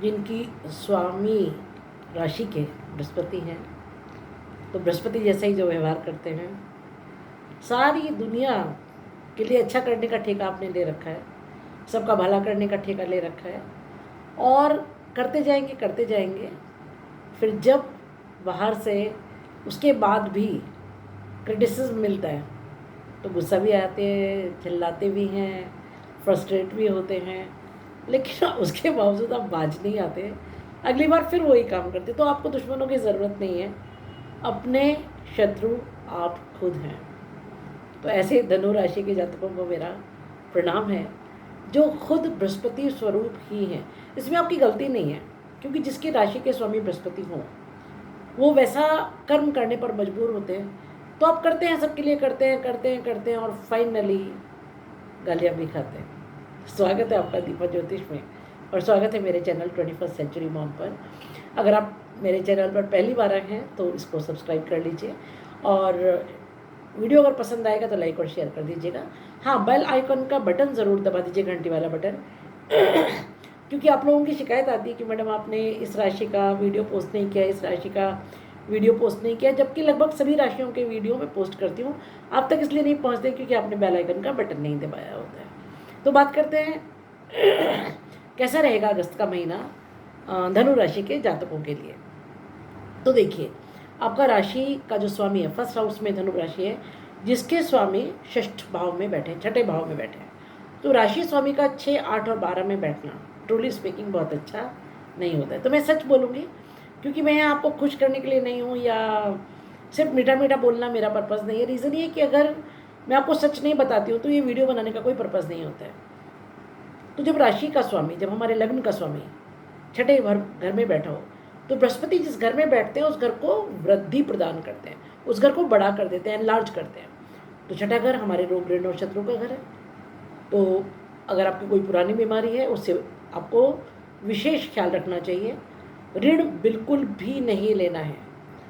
जिनकी स्वामी राशि के बृहस्पति हैं, तो बृहस्पति जैसा ही जो व्यवहार करते हैं, सारी दुनिया के लिए अच्छा करने का ठेका आपने ले रखा है, सबका भला करने का ठेका ले रखा है और करते जाएंगे। फिर जब बाहर से उसके बाद भी क्रिटिसिज्म मिलता है तो गुस्सा भी आते हैं, चिल्लाते भी हैं, फ्रस्ट्रेट भी होते हैं, लेकिन उसके बावजूद आप बाज नहीं आते, अगली बार फिर वही काम करते। तो आपको दुश्मनों की ज़रूरत नहीं है, अपने शत्रु आप खुद हैं। तो ऐसे धनु राशि के जातकों को मेरा प्रणाम है, जो खुद बृहस्पति स्वरूप ही हैं। इसमें आपकी गलती नहीं है, क्योंकि जिसकी राशि के स्वामी बृहस्पति हों वो वैसा कर्म करने पर मजबूर होते हैं, तो आप करते हैं, सबके लिए करते हैं और फाइनली गालियाँ भी खाते हैं। स्वागत है आपका दीपा ज्योतिष में और स्वागत है मेरे चैनल 21st सेंचुरी मॉम पर। अगर आप मेरे चैनल पर पहली बार आए हैं तो इसको सब्सक्राइब कर लीजिए और वीडियो अगर पसंद आएगा तो लाइक और शेयर कर दीजिएगा। हाँ, बेल आइकन का बटन ज़रूर दबा दीजिए, घंटी वाला बटन क्योंकि आप लोगों की शिकायत आती है कि मैडम आपने इस राशि का वीडियो पोस्ट नहीं किया, इस राशि का वीडियो पोस्ट नहीं किया, जबकि लगभग सभी राशियों के वीडियो मैं पोस्ट करती हूँ। आप तक इसलिए नहीं पहुँचते क्योंकि आपने बेल आइकन का बटन नहीं दबाया होता है। तो बात करते हैं कैसा रहेगा अगस्त का महीना धनु राशि के जातकों के लिए। तो देखिए, आपका राशि का जो स्वामी है, फर्स्ट हाउस में धनु राशि है, जिसके स्वामी षष्ठ भाव में बैठे, छठे भाव में बैठे हैं। तो राशि स्वामी का 6, 8 और 12 में बैठना ट्रूली स्पीकिंग बहुत अच्छा नहीं होता है। तो मैं सच बोलूँगी, क्योंकि मैं आपको खुश करने के लिए नहीं हूँ या सिर्फ मीठा मीठा बोलना मेरा पर्पज़ नहीं है। रीज़न ये है कि अगर मैं आपको सच नहीं बताती हूँ तो ये वीडियो बनाने का कोई पर्पज़ नहीं होता है। तो जब राशि का स्वामी, जब हमारे लग्न का स्वामी छठे घर में बैठा हो, तो बृहस्पति जिस घर में बैठते हैं उस घर को वृद्धि प्रदान करते हैं, उस घर को बड़ा कर देते हैं, एनलार्ज करते हैं। तो छठा घर हमारे रोग ऋण और शत्रु का घर है। तो अगर आपकी कोई पुरानी बीमारी है उससे आपको विशेष ख्याल रखना चाहिए। ऋण बिल्कुल भी नहीं लेना है।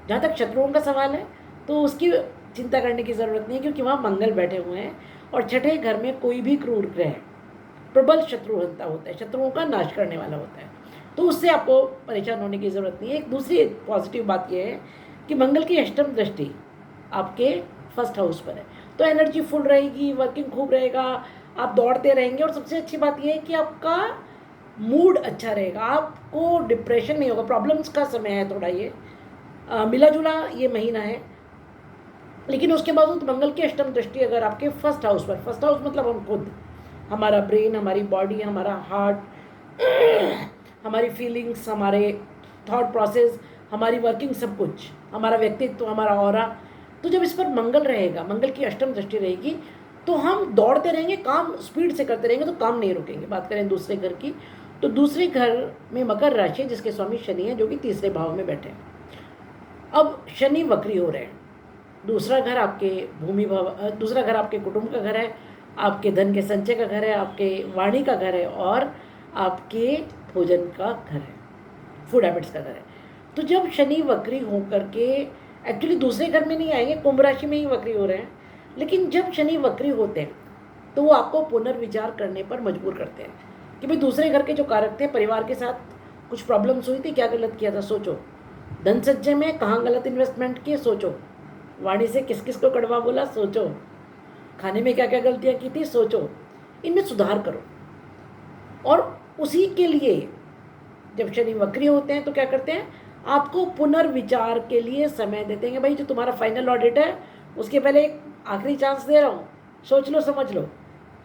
जहाँ तक शत्रुओं का सवाल है तो उसकी चिंता करने की ज़रूरत नहीं है, क्योंकि वहाँ मंगल बैठे हुए हैं और छठे घर में कोई भी क्रूर ग्रह प्रबल शत्रुहंता होता है, शत्रुओं का नाश करने वाला होता है, तो उससे आपको परेशान होने की ज़रूरत नहीं है। एक दूसरी पॉजिटिव बात यह है कि मंगल की अष्टम दृष्टि आपके फर्स्ट हाउस पर है, तो एनर्जी फुल रहेगी, वर्किंग खूब रहेगा, आप दौड़ते रहेंगे और सबसे अच्छी बात यह है कि आपका मूड अच्छा रहेगा, आपको डिप्रेशन नहीं होगा। प्रॉब्लम्स का समय है थोड़ा, ये मिला जुला ये महीना है, लेकिन उसके बावजूद मंगल की अष्टम दृष्टि अगर आपके फर्स्ट हाउस पर, फर्स्ट हाउस मतलब हम खुद, हमारा ब्रेन, हमारी बॉडी, हमारा हार्ट, हमारी फीलिंग्स, हमारे थॉट प्रोसेस, हमारी वर्किंग, सब कुछ, हमारा व्यक्तित्व, हमारा ऑरा, तो जब इस पर मंगल रहेगा, मंगल की अष्टम दृष्टि रहेगी, तो हम दौड़ते रहेंगे, काम स्पीड से करते रहेंगे, तो काम नहीं रुकेंगे। बात करें दूसरे घर की, तो दूसरे घर में मकर राशि है, जिसके स्वामी शनि है, जो कि तीसरे भाव में बैठे हैं। अब शनि वक्री हो रहे हैं। दूसरा घर आपके भूमि भाव, दूसरा घर आपके कुटुंब का घर है, आपके धन के संचय का घर है, आपके वाणी का घर है और आपके भोजन का घर है, फूड हैबिट्स का घर है। तो जब शनि वक्री होकर के, एक्चुअली दूसरे घर में नहीं आएंगे, कुंभ राशि में ही वक्री हो रहे हैं, लेकिन जब शनि वक्री होते हैं तो वो आपको पुनर्विचार करने पर मजबूर करते हैं कि भाई दूसरे घर के जो कारक थे, परिवार के साथ कुछ प्रॉब्लम्स हुई थी, क्या गलत किया था सोचो, धन संचय में कहाँ गलत इन्वेस्टमेंट किए सोचो, वाणी से किस किस को कड़वा बोला सोचो, खाने में क्या क्या गलतियाँ की थी सोचो, इनमें सुधार करो। और उसी के लिए जब शनि वक्री होते हैं तो क्या करते हैं, आपको पुनर्विचार के लिए समय देते हैं। भाई जो तुम्हारा फाइनल ऑडिट है उसके पहले एक आखिरी चांस दे रहा हूँ, सोच लो, समझ लो,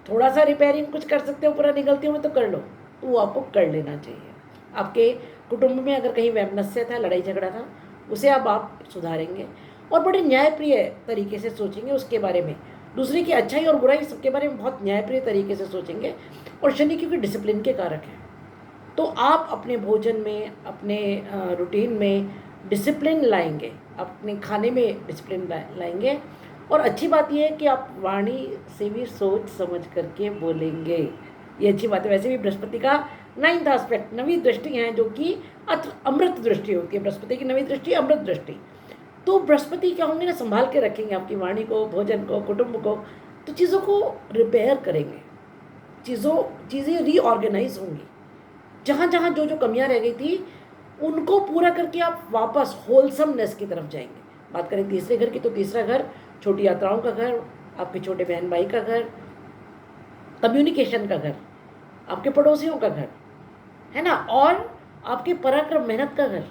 थोड़ा सा रिपेयरिंग कुछ कर सकते हो पुरानी गलतियों में तो कर लो, तो वो आपको कर लेना चाहिए। आपके कुटुंब में अगर कहीं वैमनस्य था, लड़ाई झगड़ा था, उसे अब आप सुधारेंगे और बड़े न्यायप्रिय तरीके से सोचेंगे उसके बारे में, दूसरे की अच्छाई और बुराई सबके बारे में बहुत न्यायप्रिय तरीके से सोचेंगे। और शनि क्योंकि डिसिप्लिन के कारक हैं, तो आप अपने भोजन में, अपने रूटीन में डिसिप्लिन लाएंगे, अपने खाने में डिसिप्लिन लाएंगे। और अच्छी बात यह है कि आप वाणी से भी सोच समझ करके बोलेंगे, ये अच्छी बात है। वैसे भी बृहस्पति का 9th एस्पेक्ट, नवी दृष्टि है, जो कि अमृत दृष्टि होती है। बृहस्पति की नवी दृष्टि अमृत दृष्टि, तो बृहस्पति क्या होंगे ना, संभाल के रखेंगे आपकी वाणी को, भोजन को, कुटुंब को, तो चीज़ों को रिपेयर करेंगे, चीज़ें रीऑर्गेनाइज होंगी। जहाँ जहाँ जो जो कमियाँ रह गई थी उनको पूरा करके आप वापस होलसमनेस की तरफ जाएंगे। बात करें तीसरे घर की, तो तीसरा घर छोटी यात्राओं का घर, आपके छोटे बहन भाई का घर, कम्युनिकेशन का घर, आपके पड़ोसियों का घर, है ना, और आपके पराक्रम मेहनत का घर।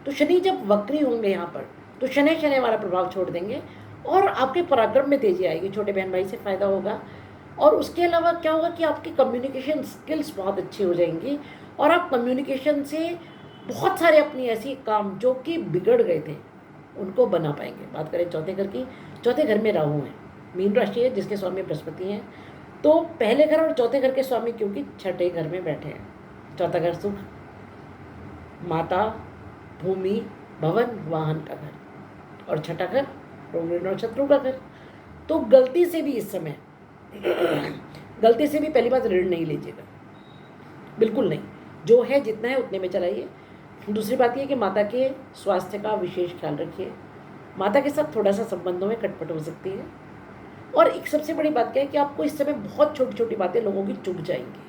तो शनि जब वक्री होंगे यहाँ पर, तो शनि शनि वाला प्रभाव छोड़ देंगे और आपके पराक्रम में तेजी आएगी, छोटे बहन भाई से फ़ायदा होगा। और उसके अलावा क्या होगा कि आपकी कम्युनिकेशन स्किल्स बहुत अच्छी हो जाएंगी और आप कम्युनिकेशन से बहुत सारे अपनी ऐसी काम जो कि बिगड़ गए थे उनको बना पाएंगे। बात करें चौथे घर की, चौथे घर में राहु है, मीन राशि है जिसके स्वामी बृहस्पति हैं। तो पहले घर और चौथे घर के स्वामी क्योंकि छठे घर में बैठे हैं। चौथा घर सुख, माता, भूमि, भवन, वाहन का घर, और छठा घर रोग ऋण और शत्रु का घर। तो गलती से भी इस समय गलती से भी पहली बात ऋण नहीं लीजिएगा, बिल्कुल नहीं, जो है जितना है उतने में चलाइए। दूसरी बात यह कि माता के स्वास्थ्य का विशेष ख्याल रखिए। माता के साथ थोड़ा सा संबंधों में खटपट हो सकती है। और एक सबसे बड़ी बात क्या है कि आपको इस समय बहुत छोटी छोटी बातें लोगों की चुभ जाएंगी।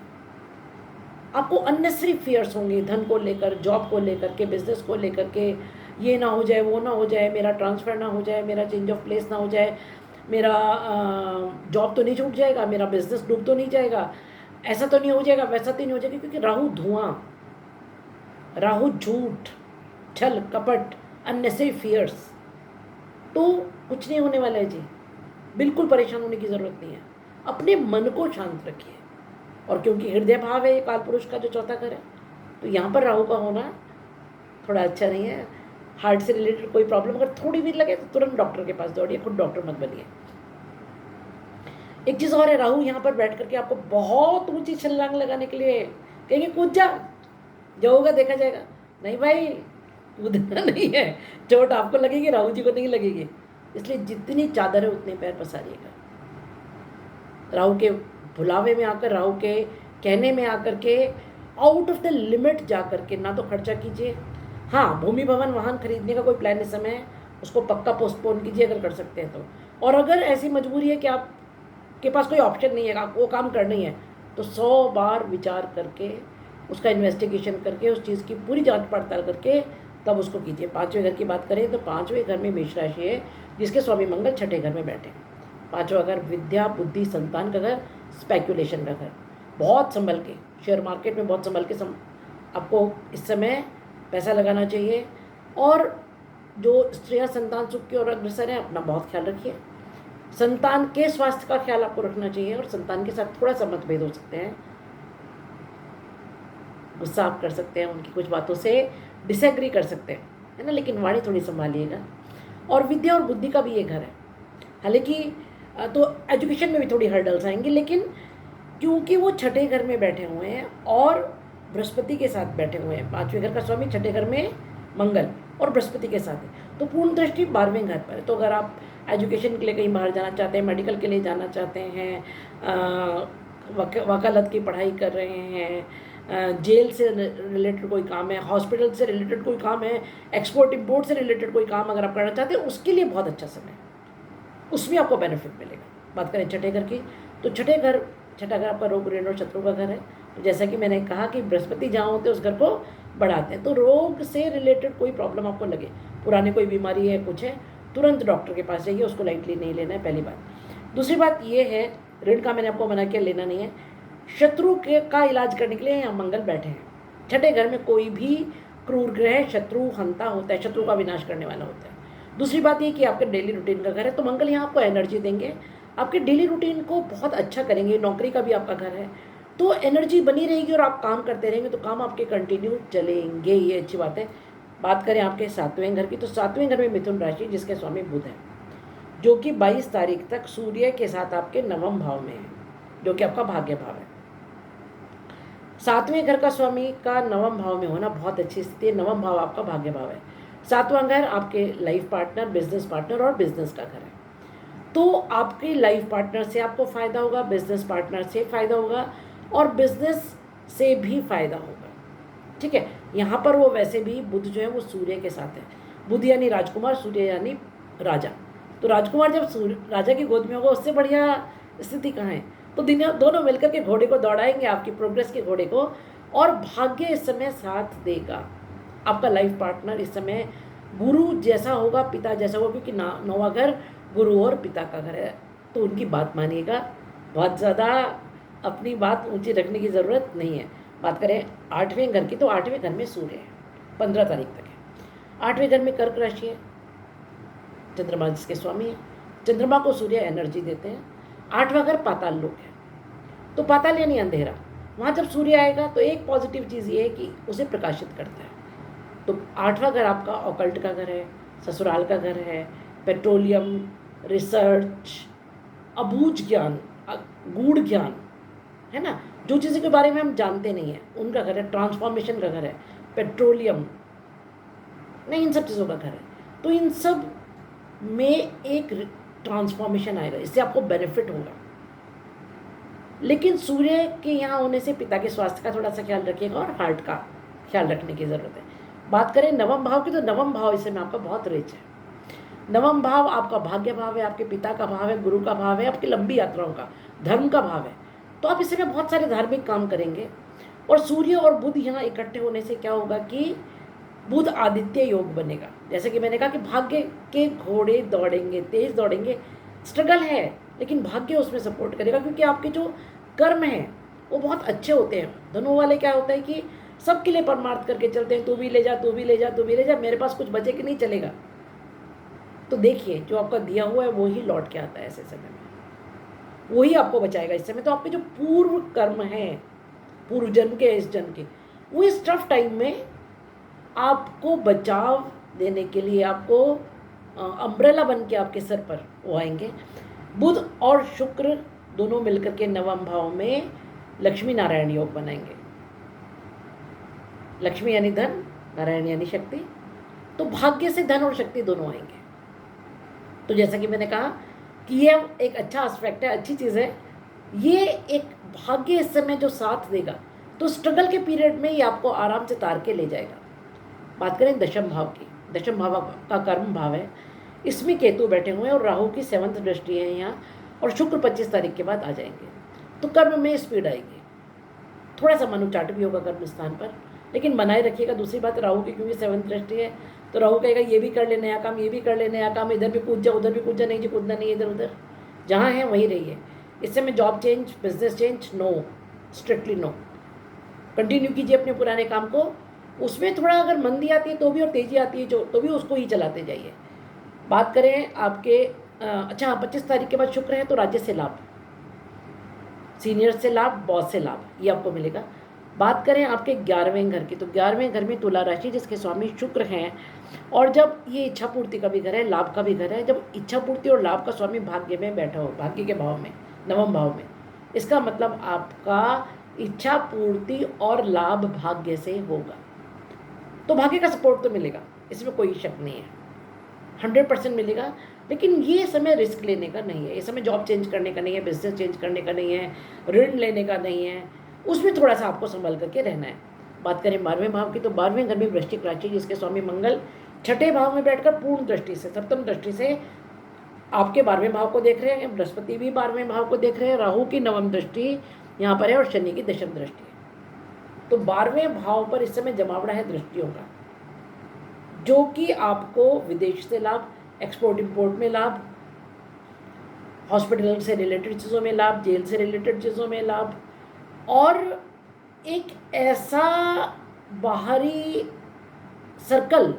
आपको अननेसेसरी फियर्स होंगे, धन को लेकर, जॉब को लेकर के, बिजनेस को लेकर के, ये ना हो जाए, वो ना हो जाए, मेरा ट्रांसफ़र ना हो जाए, मेरा चेंज ऑफ प्लेस ना हो जाए, मेरा जॉब तो नहीं छूट जाएगा, मेरा बिजनेस डूब तो नहीं जाएगा, ऐसा तो नहीं हो जाएगा, वैसा तो नहीं हो जाएगा। क्योंकि राहु धुआं, राहु झूठ, छल कपट, अननेसेसरी फियर्स, तो कुछ नहीं होने वाला है जी। बिल्कुल परेशान होने की ज़रूरत नहीं है, अपने मन को शांत रखिए। और क्योंकि हृदय भाव है ये काल पुरुष का जो चौथा घर है, तो यहाँ पर राहु का होना थोड़ा अच्छा नहीं है। हार्ट से रिलेटेड कोई प्रॉब्लम अगर थोड़ी भी लगे तो तुरंत डॉक्टर के पास दौड़िए, खुद डॉक्टर मत बनिए। एक चीज़ और है, राहु यहाँ पर बैठ करके आपको बहुत ऊंची छलांग लगाने के लिए कहेंगे कूद जा, जो होगा देखा जाएगा। नहीं भाई, कूदना नहीं है, चोट आपको लगेगी, राहु जी को नहीं लगेगी। इसलिए जितनी चादर है उतने पैर पसारिएगा। राहु के भुलावे में आकर, राहु के कहने में आकर के आउट ऑफ द लिमिट जा कर के ना तो खर्चा कीजिए। हाँ, भूमि भवन वाहन खरीदने का कोई प्लान इस समय है, उसको पक्का पोस्टपोन कीजिए अगर कर सकते हैं तो। और अगर ऐसी मजबूरी है कि आपके पास कोई ऑप्शन नहीं है, आप वो काम करना ही है, तो 100 बार विचार करके, उसका इन्वेस्टिगेशन करके, उस चीज़ की पूरी जांच पड़ताल करके तब उसको कीजिए। पाँचवें घर की बात करें तो पाँचवें घर में मेष राशि है जिसके स्वामी मंगल छठे घर में बैठे। पाँचवा घर विद्या, बुद्धि, संतान का घर, स्पेक्यूलेशन का घर। बहुत संभल के, शेयर मार्केट में बहुत संभल के आपको इस समय पैसा लगाना चाहिए। और जो स्त्रियां संतान सुख की ओर अग्रसर हैं, अपना बहुत ख्याल रखिए। संतान के स्वास्थ्य का ख्याल आपको रखना चाहिए और संतान के साथ थोड़ा सा मतभेद हो सकते हैं, गुस्सा आप कर सकते हैं, उनकी कुछ बातों से डिसएग्री कर सकते हैं, है ना, लेकिन वाणी थोड़ी संभालिएगा। और विद्या और बुद्धि का भी ये घर है, हालांकि तो एजुकेशन में भी थोड़ी हर्डल्स आएंगी, लेकिन क्योंकि वो छठे घर में बैठे हुए हैं और बृहस्पति के साथ बैठे हुए हैं, पाँचवें घर का स्वामी छठे घर में मंगल और बृहस्पति के साथ है, तो पूर्ण दृष्टि 12वें घर पर है। तो अगर आप एजुकेशन के लिए कहीं बाहर जाना चाहते हैं, मेडिकल के लिए जाना चाहते हैं, वकालत की पढ़ाई कर रहे हैं, जेल से रिलेटेड कोई काम है, हॉस्पिटल से रिलेटेड कोई काम है, एक्सपोर्ट इम्पोर्ट से रिलेटेड कोई काम अगर आप करना चाहते हैं, उसके लिए बहुत अच्छा समय है, उसमें आपको बेनिफिट मिलेगा। बात करें छठे घर की, तो छठा घर आपका रोग ऋण और शत्रु का घर है। तो जैसा कि मैंने कहा कि बृहस्पति जहाँ होते हैं उस घर को बढ़ाते हैं, तो रोग से रिलेटेड कोई प्रॉब्लम आपको लगे, पुरानी कोई बीमारी है, कुछ है, तुरंत डॉक्टर के पास जाइए, उसको लाइटली नहीं लेना है, पहली बात। दूसरी बात ये है, ऋण का मैंने आपको मना किया, लेना नहीं है। शत्रु का इलाज करने के लिए यहाँ मंगल बैठे हैं। छठे घर में कोई भी क्रूर ग्रह शत्रु हंता होता है, शत्रु का विनाश करने वाला होता है। दूसरी बात ये कि आपके डेली रूटीन का घर है, तो मंगल यहाँ आपको एनर्जी देंगे, आपके डेली रूटीन को बहुत अच्छा करेंगे। नौकरी का भी आपका घर है, तो एनर्जी बनी रहेगी और आप काम करते रहेंगे, तो काम आपके कंटिन्यू चलेंगे, ये अच्छी बात है। बात करें आपके सातवें घर की, तो सातवें घर में मिथुन राशि जिसके स्वामी बुध है, जो कि 22 तारीख तक सूर्य के साथ आपके नवम भाव में है, जो कि आपका भाग्य भाव है। सातवें घर का स्वामी का नवम भाव में होना बहुत अच्छी स्थिति है। नवम भाव आपका भाग्य भाव है। सातवां घर आपके लाइफ पार्टनर, बिजनेस पार्टनर और बिजनेस का घर है, तो आपके लाइफ पार्टनर से आपको फ़ायदा होगा, बिजनेस पार्टनर से फ़ायदा होगा और बिजनेस से भी फ़ायदा होगा, ठीक है। यहाँ पर वो वैसे भी बुध जो है वो सूर्य के साथ है, बुध यानी राजकुमार, सूर्य यानी राजा, तो राजकुमार जब राजा की गोद में होगा उससे बढ़िया स्थिति कहाँ है। तो दोनों मिलकर के घोड़े को दौड़ाएंगे, आपकी प्रोग्रेस के घोड़े को, और भाग्य इस समय साथ देगा। आपका लाइफ पार्टनर इस समय गुरु जैसा होगा, पिता जैसा होगा, क्योंकि नौवां घर गुरु और पिता का घर है। तो उनकी बात मानिएगा, बहुत ज़्यादा अपनी बात ऊंची रखने की ज़रूरत नहीं है। बात करें 8वें घर की, तो 8वें घर में सूर्य है, 15 तारीख तक है। 8वें घर में कर्क राशि है, चंद्रमा जिसके स्वामी है। चंद्रमा को सूर्य एनर्जी देते हैं। 8वां घर पाताल लोक है, तो पाताल यानी अंधेरा। वहाँ जब सूर्य आएगा तो एक पॉजिटिव चीज़ ये है कि उसे प्रकाशित करता है। तो 8वां घर आपका ऑकल्ट का घर है, ससुराल का घर है, पेट्रोलियम, रिसर्च, अबूझ ज्ञान, गूढ़ ज्ञान, है ना, जो चीज़ों के बारे में हम जानते नहीं हैं उनका घर है। ट्रांसफॉर्मेशन का घर है, पेट्रोलियम नहीं, इन सब चीज़ों का घर है। तो इन सब में एक ट्रांसफॉर्मेशन आएगा, इससे आपको बेनिफिट होगा। लेकिन सूर्य के यहाँ होने से पिता के स्वास्थ्य का थोड़ा सा ख्याल रखिएगा और हार्ट का ख्याल रखने की ज़रूरत है। बात करें नवम भाव की, तो नवम भाव इस समय आपका बहुत रिच है। नवम भाव आपका भाग्य भाव है, आपके पिता का भाव है, गुरु का भाव है, आपकी लंबी यात्राओं का, धर्म का भाव है। तो आप इस समय बहुत सारे धार्मिक काम करेंगे। और सूर्य और बुध यहाँ इकट्ठे होने से क्या होगा कि बुध आदित्य योग बनेगा। जैसे कि मैंने कहा कि भाग्य के घोड़े दौड़ेंगे, तेज दौड़ेंगे, स्ट्रगल है, लेकिन भाग्य उसमें सपोर्ट करेगा, क्योंकि आपके जो कर्म हैं वो बहुत अच्छे होते हैं। धनु वाले क्या होता है कि सबके लिए परमार्थ करके चलते हैं, तू भी ले जा, तू भी ले जा, तू भी ले जा, मेरे पास कुछ बचे कि नहीं चलेगा। तो देखिए, जो आपका दिया हुआ है वो ही लौट के आता है ऐसे समय में, वही आपको बचाएगा इस समय। तो आपके जो पूर्व कर्म हैं, पूर्व जन्म के, इस जन्म के, वो इस टफ टाइम में आपको बचाव देने के लिए, आपको अम्ब्रेला बन के आपके सर पर वो आएंगे। बुध और शुक्र दोनों मिलकर के नवम भाव में लक्ष्मी नारायण योग बनाएंगे। लक्ष्मी यानी धन, नारायण यानी शक्ति। तो भाग्य से धन और शक्ति दोनों आएंगे। तो जैसा कि मैंने कहा कि ये एक अच्छा एस्पेक्ट है, अच्छी चीज़ है। ये एक भाग्य इस समय जो साथ देगा, तो स्ट्रगल के पीरियड में ये आपको आराम से तार के ले जाएगा। बात करें दशम भाव की, दशम भाव का कर्म भाव है, इसमें केतु बैठे हुए हैं और राहु की 7th दृष्टि है यहाँ, और शुक्र 25 तारीख के बाद आ जाएंगे। तो कर्म में स्पीड आएगी, थोड़ा सा मनुचाट भी होगा कर्म स्थान पर, लेकिन बनाए रखिएगा। दूसरी बात, राहु की क्योंकि 7th दृष्टि है, तो राहु कहेगा ये भी कर ले नया काम, ये भी कर ले नया काम, इधर भी कूद जा, उधर भी कूद जा, नहीं जी कूदना नहीं, इधर उधर जहाँ है वहीं रहिए। इस समय job change, business change no, strictly no. Continue कीजिए अपने पुराने काम को, उसमें थोड़ा अगर मंदी आती है तो भी और तेज़ी आती है जो, तो भी उसको ही चलाते जाइए। बात करें आपके अच्छा 25 तारीख के बाद शुक्र है, तो राज्य से लाभ, सीनियर से लाभ, बॉस से लाभ, ये आपको मिलेगा। बात करें आपके 11वें घर की, तो 11वें घर में तुला राशि जिसके स्वामी शुक्र हैं, और जब ये इच्छा पूर्ति का भी घर है, लाभ का भी घर है, जब इच्छा पूर्ति और लाभ का स्वामी भाग्य में बैठा हो, भाग्य के भाव में, नवम भाव में, इसका मतलब आपका इच्छा पूर्ति और लाभ भाग्य से होगा। तो भाग्य का सपोर्ट तो मिलेगा, इसमें कोई शक नहीं है, 100% मिलेगा। लेकिन ये समय रिस्क लेने का नहीं है, ये समय जॉब चेंज करने का नहीं है, बिजनेस चेंज करने का नहीं है, ऋण लेने का नहीं है, उसमें थोड़ा सा आपको संभल करके रहना है। बात करें 12वें भाव की, तो 12वें घर में वृश्चिक राशि जिसके स्वामी मंगल 6ठे भाव में बैठकर पूर्ण दृष्टि से, सप्तम दृष्टि से आपके 12वें भाव को देख रहे हैं। बृहस्पति भी 12वें भाव को देख रहे हैं, राहु की 9वीं दृष्टि यहाँ पर है और शनि की 10वीं दृष्टि है। तो 12वें भाव पर इस समय जमावड़ा है दृष्टियों का, जो कि आपको विदेश से लाभ, एक्सपोर्ट इंपोर्ट में लाभ, हॉस्पिटल से रिलेटेड चीज़ों में लाभ, जेल से रिलेटेड चीज़ों में लाभ, और एक ऐसा बाहरी सर्कल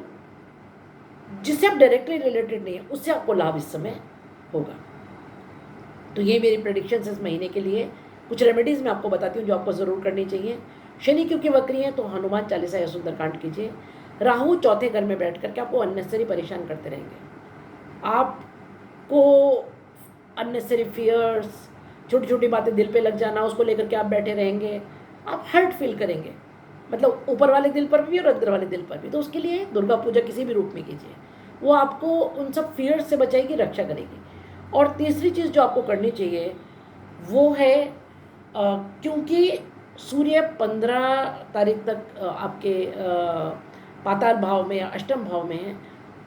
जिससे आप डायरेक्टली रिलेटेड नहीं है, उससे आपको लाभ इस समय होगा। तो ये मेरी प्रेडिक्शंस इस महीने के लिए। कुछ रेमेडीज़ मैं आपको बताती हूँ जो आपको ज़रूर करनी चाहिए। शनि क्योंकि वक्री है, तो हनुमान चालीसा या सुंदरकांड कीजिए। राहु चौथे घर में बैठ करके आपको अननेसेसरी परेशान करते रहेंगे, आपको अननेसेसरी फियर्स, छोटी छोटी बातें दिल पे लग जाना, उसको लेकर के आप बैठे रहेंगे, आप हर्ट फील करेंगे, मतलब ऊपर वाले दिल पर भी और अंदर वाले दिल पर भी। तो उसके लिए दुर्गा पूजा किसी भी रूप में कीजिए, वो आपको उन सब फियर्स से बचाएगी, रक्षा करेगी। और तीसरी चीज़ जो आपको करनी चाहिए वो है क्योंकि सूर्य 15 तारीख तक आपके पाताल भाव में या अष्टम भाव में है,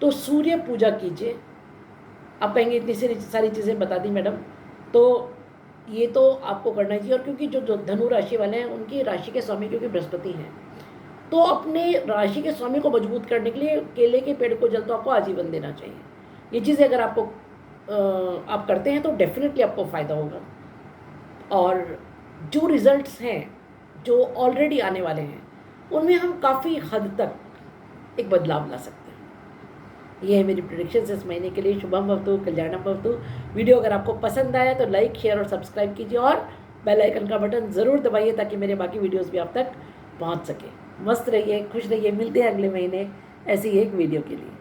तो सूर्य पूजा कीजिए। आप कहेंगे इतनी सारी चीज़ें बता दी मैडम, तो ये तो आपको करना चाहिए। और क्योंकि जो धनु राशि वाले हैं उनकी राशि के स्वामी क्योंकि बृहस्पति हैं, तो अपने राशि के स्वामी को मजबूत करने के लिए केले के पेड़ को जल तो आपको आजीवन देना चाहिए। ये चीज़ें अगर आपको आप करते हैं तो डेफिनेटली आपको फ़ायदा होगा। और जो रिजल्ट्स हैं जो ऑलरेडी आने वाले हैं उनमें हम काफ़ी हद तक एक बदलाव ला सकते हैं। ये है मेरी प्रेडिक्शंस इस महीने के लिए। शुभम भवतु कल्याणम भवतु। वीडियो अगर आपको पसंद आया तो लाइक शेयर और सब्सक्राइब कीजिए और बेल आइकन का बटन ज़रूर दबाइए ताकि मेरे बाकी वीडियोस भी आप तक पहुंच सके। मस्त रहिए, खुश रहिए। मिलते हैं अगले महीने ऐसी ही एक वीडियो के लिए।